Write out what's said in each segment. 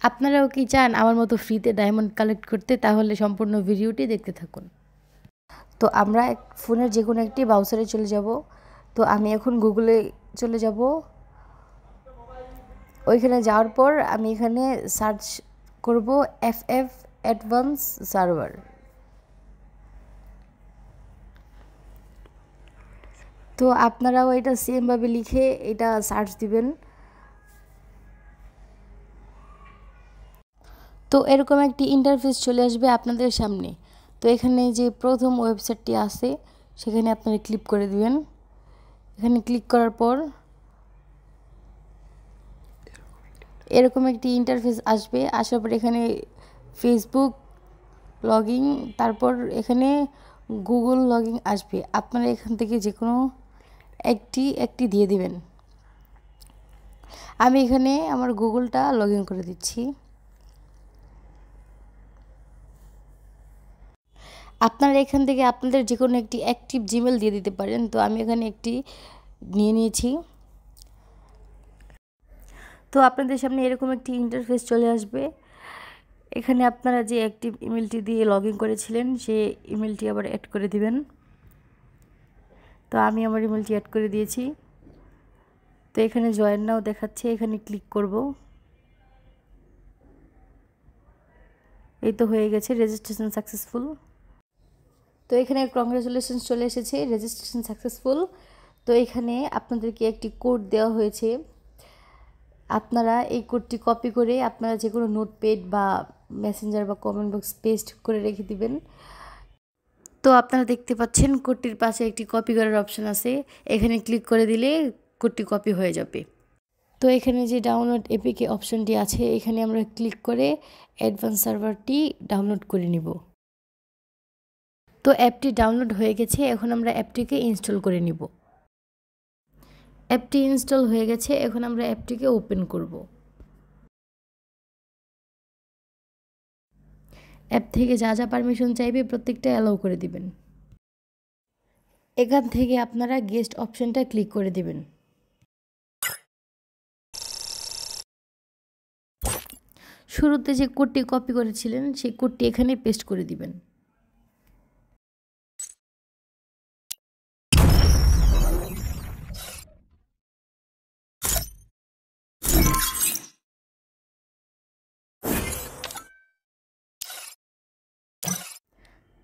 আপনারাও কি চান আমার মতো ফ্রিতে ডায়মন্ড কালেক্ট করতে? তাহলে সম্পূর্ণ ভিডিওটি দেখতে থাকুন। তো আমরা ফোনের যে কোনো একটি ব্রাউজারে চলে যাব। তো আমি এখন গুগলে চলে যাব। ওইখানে যাওয়ার পর আমি এখানে সার্চ করব FF অ্যাডভান্স সার্ভার। তো আপনারাও এটা সেমভাবে লিখে এটা সার্চ দিবেন। তো এরকম একটি ইন্টারফেস চলে আসবে আপনাদের সামনে। তো এখানে যে প্রথম ওয়েবসাইটটি আছে সেখানে আপনারা ক্লিক করে দিবেন। এখানে ক্লিক করার পর এরকম একটি ইন্টারফেস আসবে। আসার পর এখানে ফেসবুক লগইন, তারপর এখানে গুগল লগইন আসবে। আপনারা এখান থেকে যে কোনো একটি দিয়ে দিবেন। আমি এখানে আমার গুগলটা লগইন করে দিচ্ছি। আপনারা এখান থেকে আপনাদের যে কোনো একটি অ্যাক্টিভ জিমেল দিয়ে দিতে পারেন। তো আমি এখানে একটি নিয়ে নিয়েছি। তো আপনাদের সামনে এরকম একটি ইন্টারফেস চলে আসবে। এখানে আপনারা যে অ্যাক্টিভ ইমেলটি দিয়ে লগইন করেছিলেন সেই ইমেলটি আবার অ্যাড করে দিবেন। তো আমি আমার ইমেলটি অ্যাড করে দিয়েছি। তো এখানে জয়েন নাও দেখাচ্ছে, এখানে ক্লিক করব। এই তো হয়ে গেছে, রেজিস্ট্রেশন সাকসেসফুল। তো এখানে কংগ্রাচুলেশনস চলে এসেছে, রেজিস্ট্রেশন সাকসেসফুল। তো এখানে আপনাদেরকে একটি কোড দেওয়া হয়েছে। আপনারা এই কোডটি কপি করে আপনারা যে কোনো নোটপ্যাড বা মেসেঞ্জার বা কমেন্ট বক্স পেস্ট করে রেখে দিবেন। তো আপনারা দেখতে পাচ্ছেন কোডটির পাশে একটি কপি করার অপশন আছে। এখানে ক্লিক করে দিলে কোডটি কপি হয়ে যাবে। তো এখানে যে ডাউনলোড এপিকে অপশনটি আছে এখানে আমরা ক্লিক করে অ্যাডভান্স সার্ভারটি ডাউনলোড করে নিব। তো অ্যাপটি ডাউনলোড হয়ে গেছে, এখন আমরা অ্যাপটিকে ইনস্টল করে নিব। অ্যাপটি ইনস্টল হয়ে গেছে, এখন আমরা অ্যাপটিকে ওপেন করব। অ্যাপ থেকে যা যা পারমিশন চাইবে প্রত্যেকটা অ্যালাউ করে দিবেন। এখান থেকে আপনারা গেস্ট অপশনটা ক্লিক করে দিবেন। শুরুতে যে কোডটি কপি করেছিলেন সেই কোডটি এখানে পেস্ট করে দিবেন।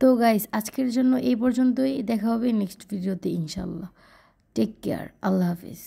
তো গাইস, আজকের জন্য এই পর্যন্তই। দেখা হবে নেক্সট ভিডিওতে ইনশাল্লাহ। টেক কেয়ার, আল্লাহ হাফিজ।